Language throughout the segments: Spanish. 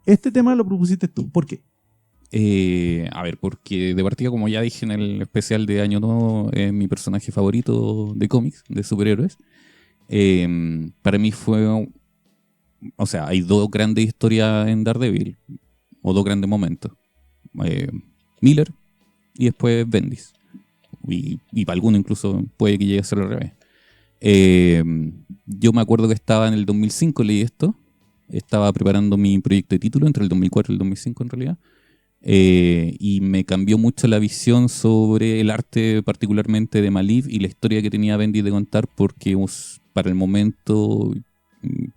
Este tema lo propusiste tú. ¿Por qué? A ver, porque de partida, como ya dije en el especial de Año Nuevo, es mi personaje favorito de cómics, de superhéroes. Para mí fue... O sea, hay dos grandes historias en Daredevil, o dos grandes momentos. Miller y después Bendis. Y para alguno incluso puede que llegue a ser al revés. Yo me acuerdo que estaba en el 2005, leí esto. Estaba preparando mi proyecto de título entre el 2004 y el 2005 en realidad. Y me cambió mucho la visión sobre el arte particularmente de Maleev y la historia que tenía Bendis de contar, porque para el momento,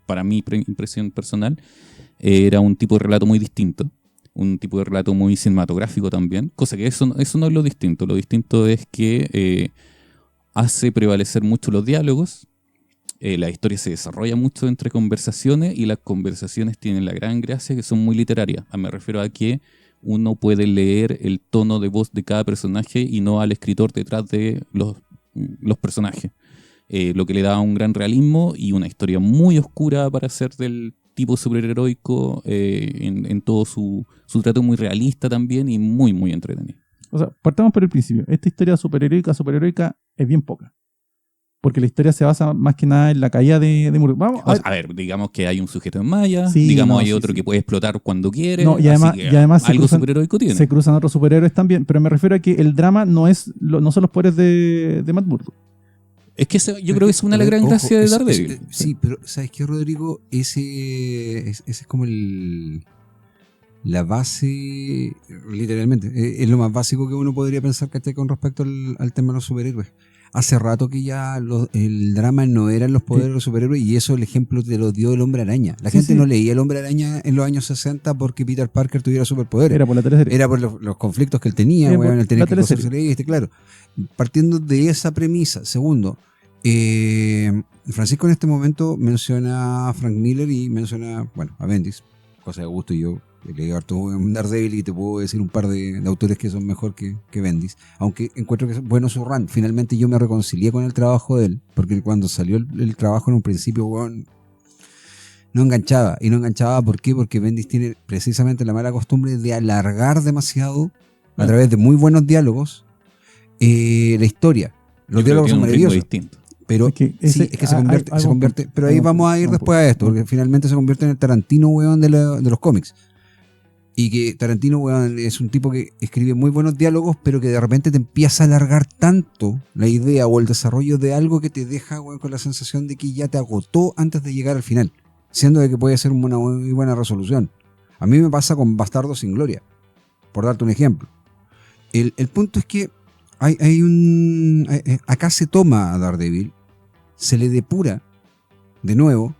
para mi impresión personal, era un tipo de relato muy distinto, un tipo de relato muy cinematográfico también, cosa que eso no es lo distinto es que hace prevalecer mucho los diálogos, la historia se desarrolla mucho entre conversaciones y las conversaciones tienen la gran gracia que son muy literarias. Me refiero a que uno puede leer el tono de voz de cada personaje y no al escritor detrás de los personajes. Lo que le da un gran realismo y una historia muy oscura para ser del tipo superheroico, en todo su trato muy realista también y muy, muy entretenido. O sea, partamos por el principio. Esta historia superheroica es bien poca. Porque la historia se basa más que nada en la caída de Murdoch. Vamos a ver, digamos que hay un sujeto en malla, sí, digamos hay otro que puede explotar cuando quiere, no, y además algo superheroico tiene. Se cruzan otros superhéroes también, pero me refiero a que el drama no son los poderes de Matt Murdock. Es que yo creo que es una de las gran gracia de Daredevil. Sí, pero ¿sabes qué, Rodrigo? Ese es como la base, literalmente, es lo más básico que uno podría pensar, ¿cachai? Con respecto al tema de los superhéroes. Hace rato que ya el drama no eran los poderes de los superhéroes, y eso el ejemplo te lo dio el Hombre Araña. La gente no leía el Hombre Araña en los años 60 porque Peter Parker tuviera superpoderes. Era por la teleserie. Era por los conflictos que él tenía, él tenía que coserse, claro. Partiendo de esa premisa. Segundo, Francisco en este momento menciona a Frank Miller y menciona, a Bendis, cosa de gusto, y yo he leído harto en Daredevil y te puedo decir un par de autores que son mejor que Bendis, aunque encuentro que es bueno su run. Finalmente yo me reconcilié con el trabajo de él, porque cuando salió el trabajo en un principio, no enganchaba. Y no enganchaba, ¿por qué? Porque Bendis tiene precisamente la mala costumbre de alargar demasiado, a través de muy buenos diálogos, la historia. Los diálogos son maravillosos. Pero se convierte. Pero ahí vamos a ir después a esto, porque finalmente se convierte en el Tarantino, de los cómics. Y que Tarantino, es un tipo que escribe muy buenos diálogos, pero que de repente te empieza a alargar tanto la idea o el desarrollo de algo que te deja, con la sensación de que ya te agotó antes de llegar al final, siendo de que puede ser una muy buena resolución. A mí me pasa con Bastardo sin Gloria, por darte un ejemplo. El punto es que acá se toma a Daredevil, se le depura de nuevo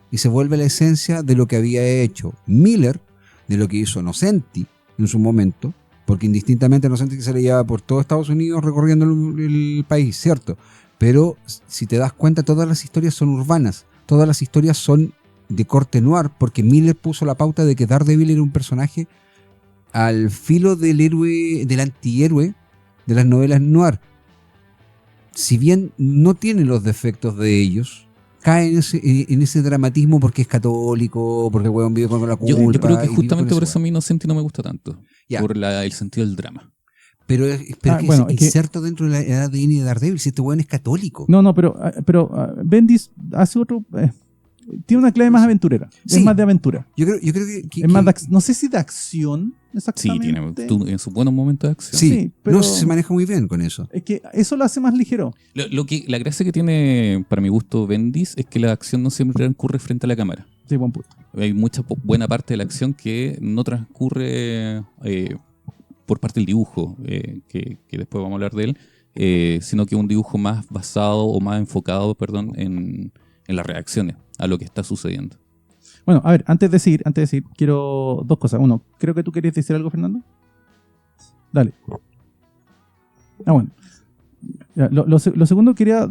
y se vuelve la esencia de lo que había hecho Miller, de lo que hizo Nocenti en su momento, porque indistintamente Nocenti se le lleva por todo Estados Unidos recorriendo el país, ¿cierto? Pero si te das cuenta, todas las historias son urbanas, todas las historias son de corte noir, porque Miller puso la pauta de que Daredevil era un personaje al filo del héroe, del antihéroe de las novelas noir. Si bien no tiene los defectos de ellos, cae en ese dramatismo porque es católico, porque el huevón vive con la culpa. Yo creo que justamente por eso a mí Inocente no me gusta tanto, por el sentido del drama. Pero es inserto dentro del ADN de Daredevil, si este huevón es católico. No, pero Bendis hace otro... tiene una clave más aventurera, es más de aventura. Yo creo que es más no sé si de acción exactamente. Sí, tiene en sus buenos momentos de acción. Sí, pero se maneja muy bien con eso. Es que eso lo hace más ligero. La gracia que tiene, para mi gusto, Bendis, es que la acción no siempre transcurre frente a la cámara. Sí, buen punto. Hay mucha buena parte de la acción que no transcurre por parte del dibujo, que después vamos a hablar de él, sino que un dibujo más basado o más enfocado, en las reacciones a lo que está sucediendo. Bueno, a ver, antes de seguir, quiero dos cosas. Uno, creo que tú querías decir algo, Fernando. Dale. Bueno. Ya, lo segundo, quería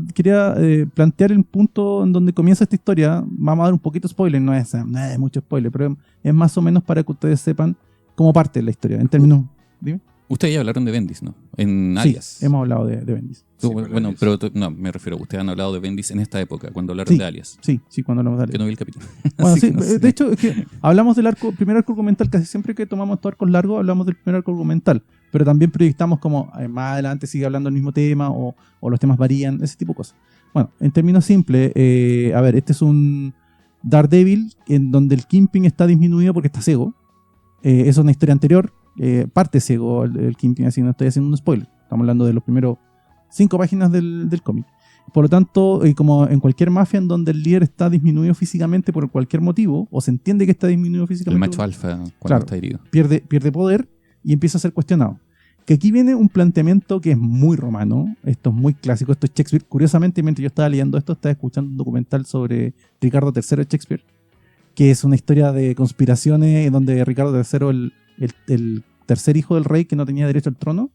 plantear el punto en donde comienza esta historia. Vamos a dar un poquito de spoiler, no es mucho spoiler, pero es más o menos para que ustedes sepan cómo parte la historia, en términos... Dime. Ustedes ya hablaron de Bendis, ¿no? En Sí, Alias. hemos hablado de Bendis. Tú, Sí, bueno, Alias. pero no, me refiero, ustedes han hablado de Bendis en esta época, cuando hablaron Sí. de Alias. Sí, cuando hablamos de Que Alias. no vi el capítulo. Bueno, Así sí, que no sé. de hecho, es que hablamos del primer arco argumental, casi siempre que tomamos estos arcos largos, hablamos del primer arco argumental, pero también proyectamos como más adelante sigue hablando el mismo tema o los temas varían, ese tipo de cosas. Bueno, en términos simples, a ver, este es un Daredevil en donde el Kingpin está disminuido porque está ciego. Es una historia anterior, parte ciego el Kingpin, así no estoy haciendo un spoiler. Estamos hablando de los primeros 5 páginas del cómic. Por lo tanto, como en cualquier mafia en donde el líder está disminuido físicamente por cualquier motivo, o se entiende que está disminuido El físicamente, macho alfa cuando Claro. está herido. pierde poder y empieza a ser cuestionado. Que aquí viene un planteamiento que es muy romano, esto es muy clásico, esto es Shakespeare. Curiosamente, mientras yo estaba leyendo esto, estaba escuchando un documental sobre Ricardo III de Shakespeare, que es una historia de conspiraciones en donde Ricardo III, el tercer hijo del rey que no tenía derecho al trono,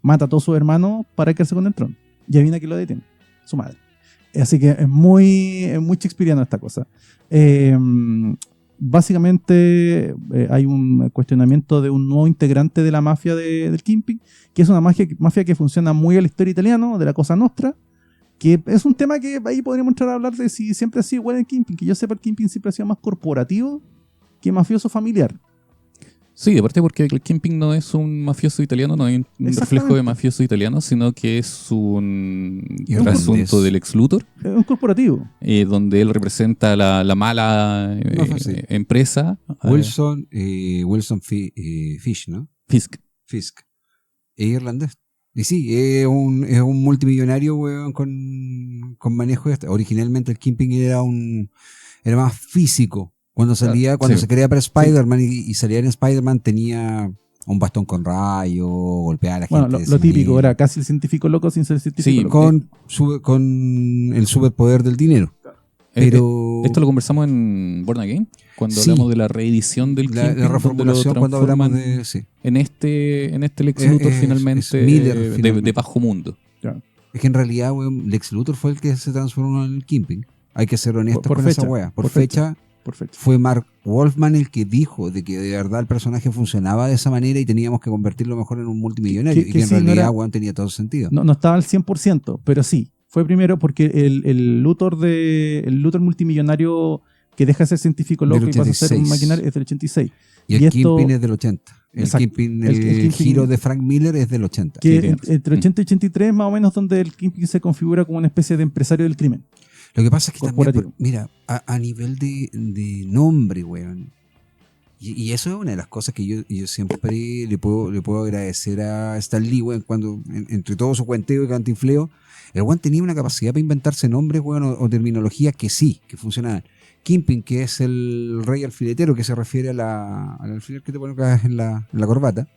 mata a todos sus hermanos para quedarse con el trono. Y adivina que lo detiene, su madre. Así que es muy shakespeariano esta cosa. Básicamente hay un cuestionamiento de un nuevo integrante de la mafia del Kingpin, que es una mafia que funciona muy a la historia italiana, de la Cosa Nostra, que es un tema que ahí podríamos entrar a hablar de si siempre ha sido igual el Kingpin. Que yo sepa, el Kingpin siempre ha sido más corporativo que mafioso familiar. Sí, aparte porque el Kingpin no es un mafioso italiano, no hay un reflejo Exactamente. de mafioso italiano, sino que es un Irlandés. asunto del ex Luthor, Es un corporativo. donde él representa la mala No fue así. empresa. Wilson Fish, ¿no? Fisk. Fisk. Es irlandés. Y sí, es un multimillonario, weón, con manejo de esto. Originalmente el Kingpin era más físico. Cuando Sí. se creía para Spider-Man y salía en Spider-Man, tenía un bastón con rayos, golpeaba a la Bueno, gente. lo típico, era casi el científico loco sin ser científico Sí, loco. con el superpoder del dinero. Pero Esto lo conversamos en Born Again, cuando Sí. hablamos de la reedición del la Kingpin, donde lo reformulación cuando hablamos transforman de... Sí. en este Lex Luthor es finalmente, Miller, de finalmente. bajo mundo. Es que en realidad, weón, Lex Luthor fue el que se transformó en el Kingpin. Hay que ser honesto Por con fecha, esa wea. Por por fecha, Perfecto. fue Mark Wolfman el que dijo de que de verdad el personaje funcionaba de esa manera y teníamos que convertirlo mejor en un multimillonario. Que y que en sí, no realidad, era- weón, tenía todo sentido. No estaba al 100%, pero sí. Fue primero porque el Luthor multimillonario que deja de ser científico Del loco y pasa a ser un 86. maquinario es del 86. y el y esto- Kingpin es del 80. El Exacto. Kingpin, El el Kingpin- giro de Frank Miller es del 80. Que Sí, tiene razón. entre 80 y 83 más o menos donde el Kingpin se configura como una especie de empresario del crimen. Lo que pasa es que también, corporativo. mira, a nivel de nombre, weón. Y eso es una de las cosas que yo siempre le puedo agradecer a Stan Lee, weón, cuando entre todo su cuenteo y cantinfleo, el weón tenía una capacidad para inventarse nombres, weón, o terminología que sí, que funcionaban. Kingpin, que es el rey alfiletero, que se refiere al alfiler que te ponen acá en la corbata.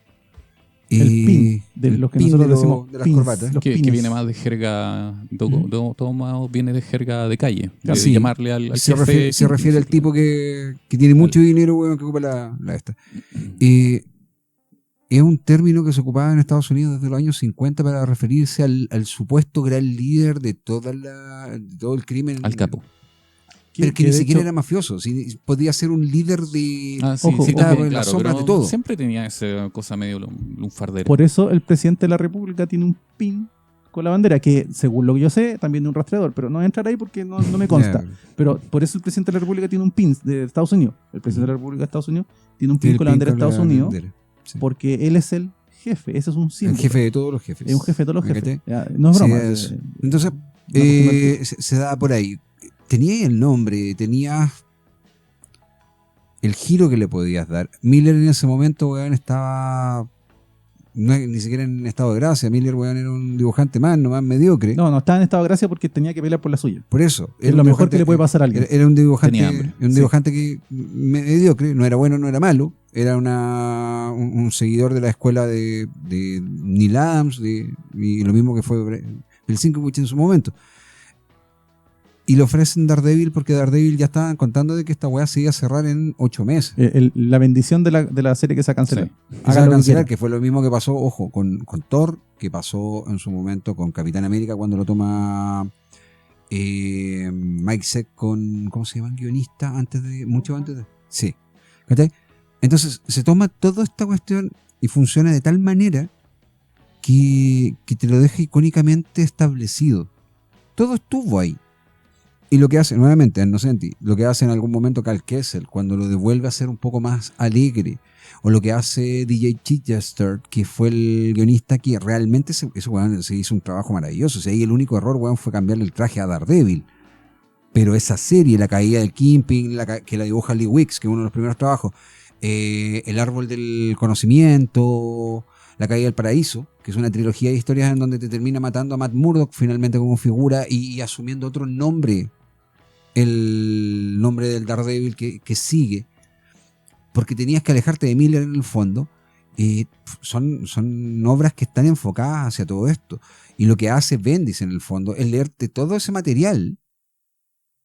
El Y pin, de el lo que pin nosotros de decimos de las pins. corbatas. Los Que pines. viene más de jerga, todo más viene de jerga de calle, de Sí. llamarle al Se jefe refiere Kingpin, al sí, tipo que tiene mucho dinero, weón, que ocupa la esta. Es un término que se ocupaba en Estados Unidos desde los años 50 para referirse al supuesto gran líder de de todo el crimen. al capo. Pero que ni de siquiera hecho, era mafioso, podía ser un líder de... Ah, sí, Ojo, sí, ojo. también, en la claro, sombra pero de todo. siempre tenía esa cosa medio lunfardera. Por eso el presidente de la República tiene un pin con la bandera, que según lo que yo sé, también de un rastreador, pero no voy a entrar ahí porque no me consta. Ya, Pero por eso el presidente de la República tiene un pin de Estados Unidos. El presidente de la República de Estados Unidos tiene un pin tiene con la bandera de pinta Estados Unidos bandera. Sí. porque él es el jefe. Ese es un El símbolo. jefe de todos los jefes. Es un jefe de todos los ¿Me jefes. caché? Ya, no es Sí, broma. es- Entonces, una costumbre. se da por ahí. Tenía el nombre, tenía el giro que le podías dar. Miller en ese momento, weón, estaba ni siquiera en estado de gracia. Miller, weón, era un dibujante más mediocre. No estaba en estado de gracia porque tenía que pelear por la suya. Por eso. Es lo mejor que le puede pasar a alguien. Era un dibujante, Tenía hambre. un dibujante que mediocre, no era bueno, no era malo. Era un seguidor de la escuela de Neil Adams y lo mismo que fue el Sienkiewicz en su momento. Y le ofrecen Daredevil porque Daredevil ya estaban contando de que esta weá se iba a cerrar en 8 meses. La bendición de la serie que se ha cancelado. Sí. Que se Haga va a lo que cancelar, quiera. que fue lo mismo que pasó, ojo, con Thor, que pasó en su momento con Capitán América cuando lo toma Mike Zeck con, ¿cómo se llama el guionista? Mucho antes de... Sí. ¿Cachai? Entonces se toma toda esta cuestión y funciona de tal manera que te lo deja icónicamente establecido. Todo estuvo ahí. Y lo que hace, nuevamente, Innocenti, lo que hace en algún momento Cal Kessel, cuando lo devuelve a ser un poco más alegre, o lo que hace DJ Chichester, que fue el guionista que realmente se hizo un trabajo maravilloso. O sea, ahí el único error, weón, fue cambiarle el traje a Daredevil. Pero esa serie, la caída del Kingpin, que la dibuja Lee Wicks, que es uno de los primeros trabajos, el árbol del conocimiento, la caída del paraíso, que es una trilogía de historias en donde te termina matando a Matt Murdock finalmente como figura y asumiendo otro nombre, el nombre del Daredevil que sigue, porque tenías que alejarte de Miller en el fondo. Son obras que están enfocadas hacia todo esto, y lo que hace Bendis en el fondo es leerte todo ese material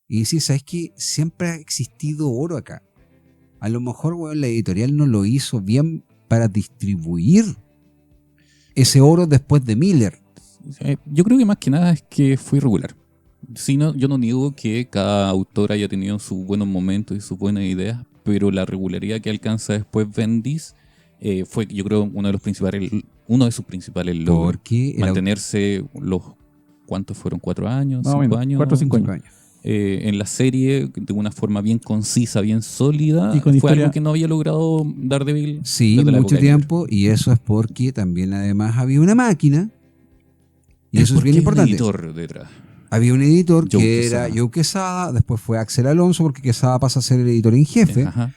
y decir, ¿sabes qué? Siempre ha existido oro acá. A lo mejor, bueno, la editorial no lo hizo bien para distribuir ese oro después de Miller. Yo creo que más que nada es que fue irregular. Sí, no, yo no niego que cada autor haya tenido sus buenos momentos y sus buenas ideas, pero la regularidad que alcanza después Bendis fue, yo creo, uno de sus principales logros. Porque mantenerse ¿cuántos fueron? ¿4 años? No, 5 años. 4 o 5 años. En la serie de una forma bien concisa, bien sólida, Y con fue historia... algo que no había logrado Daredevil. Sí, desde la mucho época de tiempo, y eso es porque también además había una máquina, y eso es porque bien hay un importante. editor detrás. Había un editor Joe que Quesada. era Joe Quesada, después fue Axel Alonso, porque Quesada pasa a ser el editor en jefe, Ajá.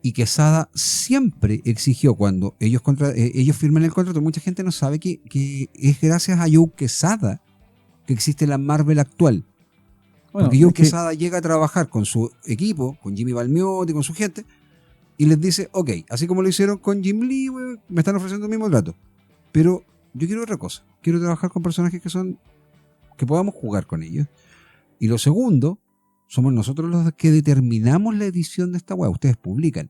y Quesada siempre exigió, cuando ellos firman el contrato, mucha gente no sabe que es gracias a Joe Quesada que existe la Marvel actual. Bueno, Porque Joe es que- Quesada llega a trabajar con su equipo, con Jimmy Balmiotti, con su gente, y les dice, ok, así como lo hicieron con Jim Lee, wey, me están ofreciendo el mismo trato, pero yo quiero otra cosa, quiero trabajar con personajes que podamos jugar con ellos. Y lo segundo, somos nosotros los que determinamos la edición de esta web, ustedes publican.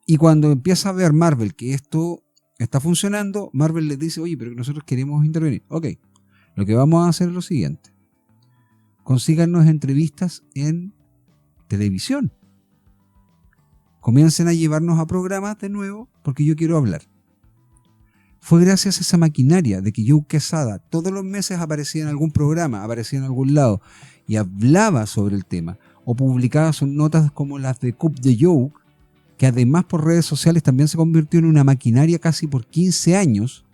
Y cuando empieza a ver Marvel que esto está funcionando, Marvel les dice, oye, pero nosotros queremos intervenir. Ok, lo que vamos a hacer es lo siguiente. Consíganos entrevistas en televisión. Comiencen a llevarnos a programas de nuevo porque yo quiero hablar. Fue gracias a esa maquinaria de que Joe Quesada todos los meses aparecía en algún programa, aparecía en algún lado y hablaba sobre el tema o publicaba sus notas como las de Cup de Joe, que además por redes sociales también se convirtió en una maquinaria casi por 15 años,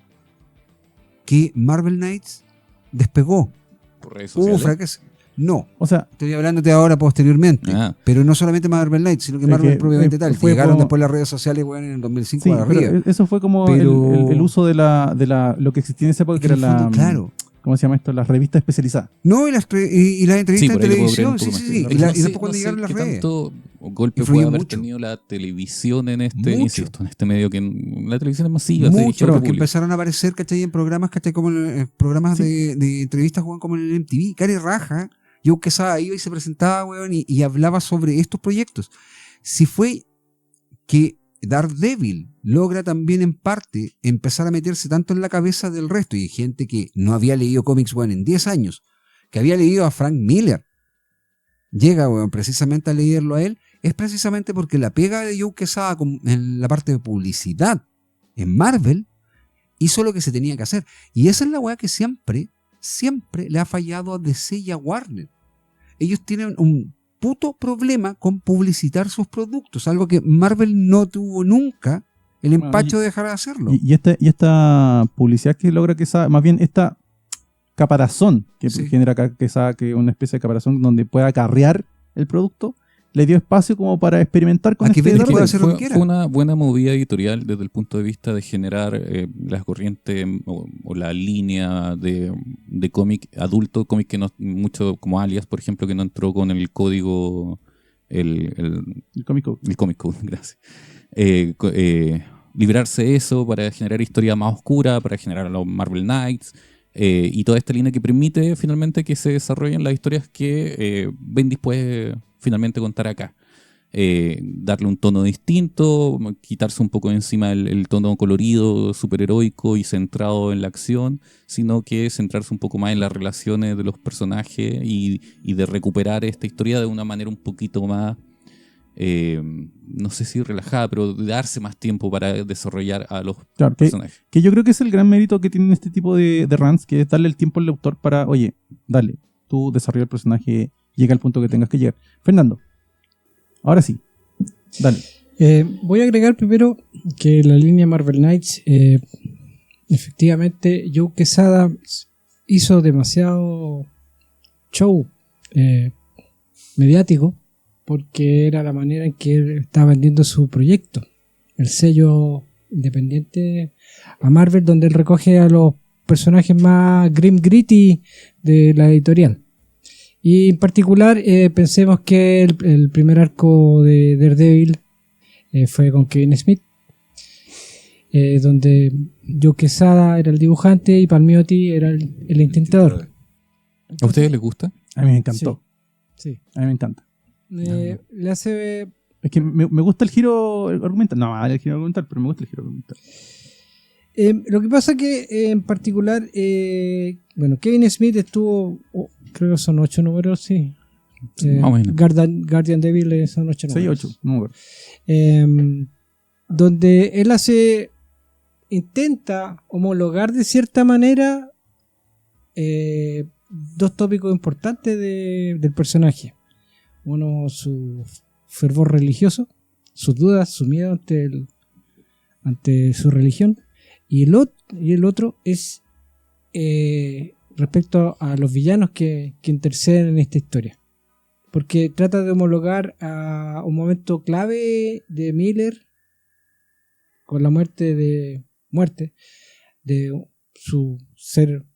que Marvel Knights despegó. Por redes sociales. Fracaso. No, O sea, estoy hablándote ahora posteriormente. Ah. Pero no solamente Marvel Knights, sino que Es Marvel que, propiamente tal. fue Llegaron como- después las redes sociales, bueno, en el 2005 sí, para pero arriba. eso fue como Pero- el uso de lo que existía en esa época, Es que que era en el fondo, la... claro. ¿Cómo se llama esto? Las revistas especializadas. No, y las entrevistas Sí, en por ahí lo puedo creer televisión, un sí, poco sí, más. sí. No Y, sé- después cuando llegaron las qué redes. tanto golpe Influyó puede haber mucho. tenido la televisión en Mucho. insisto, en este medio, que la televisión es masiva. se dirige a Mucho, otro porque público. empezaron a aparecer, ¿cachai? En programas, ¿cachai? Como en programas Sí. de entrevistas, weón, como en el MTV. Cari Raja, Joe Quesada iba y se presentaba, weón, y hablaba sobre estos proyectos. Si fue que Daredevil logra también en parte empezar a meterse tanto en la cabeza del resto, y hay gente que no había leído cómics, weón, en 10 años, que había leído a Frank Miller, llega, weón, precisamente a leerlo a él, es precisamente porque la pega de Joe Quesada en la parte de publicidad en Marvel hizo lo que se tenía que hacer. Y esa es la weá que siempre le ha fallado a DC y a Warner. Ellos tienen un puto problema con publicitar sus productos, algo que Marvel no tuvo nunca el Bueno, empacho de dejar de hacerlo. Y esta publicidad que logra Quesada, más bien esta caparazón que Sí. genera Quesada, que es una especie de caparazón donde pueda acarrear el producto, le dio espacio como para experimentar con A que este Bendis pueda Daredevil. hacer lo que quiera. Fue una buena movida editorial desde el punto de vista de generar las corrientes o la línea de cómic adulto, cómic que no mucho, como Alias, por ejemplo, que no entró con el código, el El Comic Code. Comic Code, gracias. Librarse de eso para generar historia más oscura, para generar los Marvel Knights, y toda esta línea que permite finalmente que se desarrollen las historias que Bendis puede finalmente contar acá. Darle un tono distinto, quitarse un poco de encima el tono colorido, superheroico y centrado en la acción, sino que centrarse un poco más en las relaciones de los personajes y de recuperar esta historia de una manera un poquito más no sé si relajada, pero de darse más tiempo para desarrollar a los Claro, personajes. que yo creo que es el gran mérito que tienen este tipo de runs, que es darle el tiempo al lector para, oye, dale, tú desarrolla el personaje, llega al punto que tengas que llegar. Fernando, ahora sí, dale. Voy a agregar primero que la línea Marvel Knights, efectivamente, Joe Quesada hizo demasiado show mediático, porque era la manera en que él estaba vendiendo su proyecto, el sello independiente a Marvel, donde él recoge a los personajes más gritty de la editorial. Y en particular, pensemos que el primer arco de Daredevil fue con Kevin Smith, donde Joe Quesada era el dibujante y Palmiotti era el intentador. ¿A ustedes les gusta? A mí me encantó. Sí. A mí me encanta. Le hace... Es que me gusta el giro argumental. No, el giro argumental, pero me gusta el giro argumental. Lo que pasa que en particular, Kevin Smith estuvo, creo que son 8 números, sí. Más o menos. Guardian Devil son 8 números. 6, 8, no me acuerdo. Donde él intenta homologar de cierta manera dos tópicos importantes del personaje. Uno, su fervor religioso, sus dudas, su miedo ante su religión, y el otro es respecto a los villanos que interceden en esta historia, porque trata de homologar a un momento clave de Miller con la muerte de su ser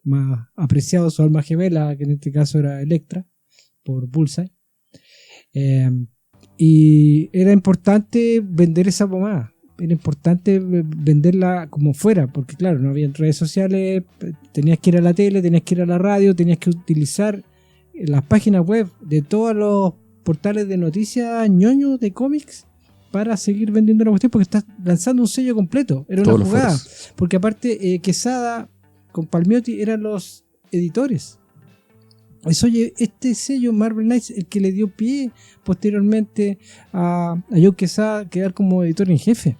más apreciado, su alma gemela, que en este caso era Elektra por Bullseye. Y era importante vender esa pomada, era importante venderla como fuera, porque claro, no había redes sociales, tenías que ir a la tele, tenías que ir a la radio, tenías que utilizar las páginas web de todos los portales de noticias ñoños de cómics para seguir vendiendo la cuestión, porque estás lanzando un sello completo. Era Todos una los jugada, foros. porque aparte Quesada con Palmiotti eran los editores. Este sello Marvel Knights, el que le dio pie posteriormente a Joe Quesada quedar como editor en jefe.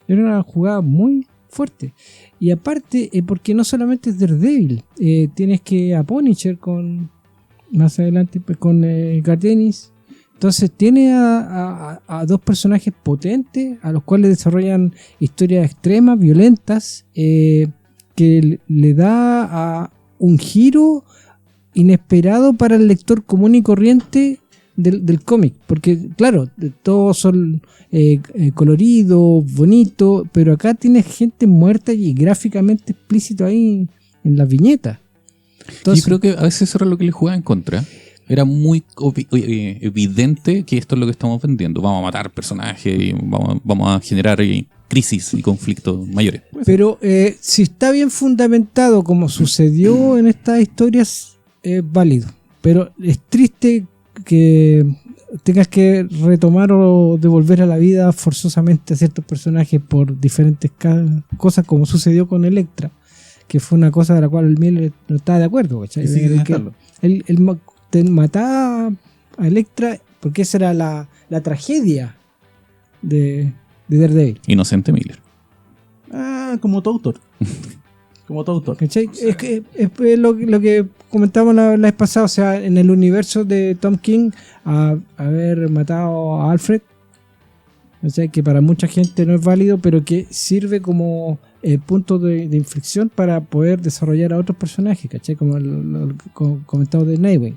Era una jugada muy fuerte. Y aparte, porque no solamente es Daredevil, tienes que a Punisher más adelante con Gardenis. Entonces tiene a dos personajes potentes a los cuales desarrollan historias extremas, violentas, que le da a un giro inesperado para el lector común y corriente del cómic, porque claro, todos son coloridos, bonitos, pero acá tienes gente muerta y gráficamente explícito ahí en las viñetas. Entonces, yo creo que a veces eso era lo que le jugaba en contra. Era muy evidente que esto es lo que estamos vendiendo. Vamos a matar personajes y vamos a generar crisis y conflictos mayores. Pero si está bien fundamentado, como sucedió en estas historias, es válido. Pero es triste que tengas que retomar o devolver a la vida forzosamente a ciertos personajes por diferentes cosas, como sucedió con Elektra, que fue una cosa de la cual el Miller no estaba de acuerdo, ¿cachai? Él mataba a Elektra porque esa era la tragedia de Daredevil. Inocente Miller. Como tu autor. Como todo autor. ¿Cachai? Es lo que comentábamos la vez pasada, o sea, en el universo de Tom King, haber matado a Alfred, o sea, que para mucha gente no es válido, pero que sirve como punto de inflexión para poder desarrollar a otros personajes, ¿cachai? Como lo comentado de Nightwing.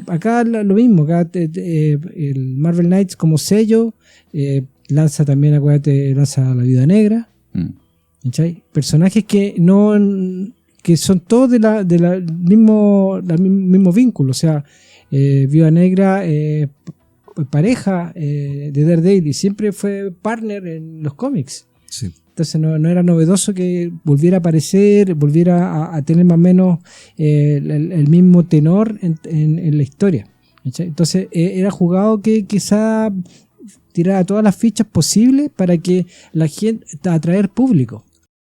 Acá lo mismo, acá el Marvel Knights como sello lanza también, acuérdate, lanza la Viuda Negra. ¿Cachai? Personajes que son todos del mismo vínculo, o sea, Viuda Negra, pareja de Daredevil, y siempre fue partner en los cómics. Sí. Entonces no era novedoso que volviera a aparecer, volviera a tener más o menos el mismo tenor en la historia. ¿Cachai? Entonces era jugado que quizá tirara todas las fichas posibles para que la gente, atraer público.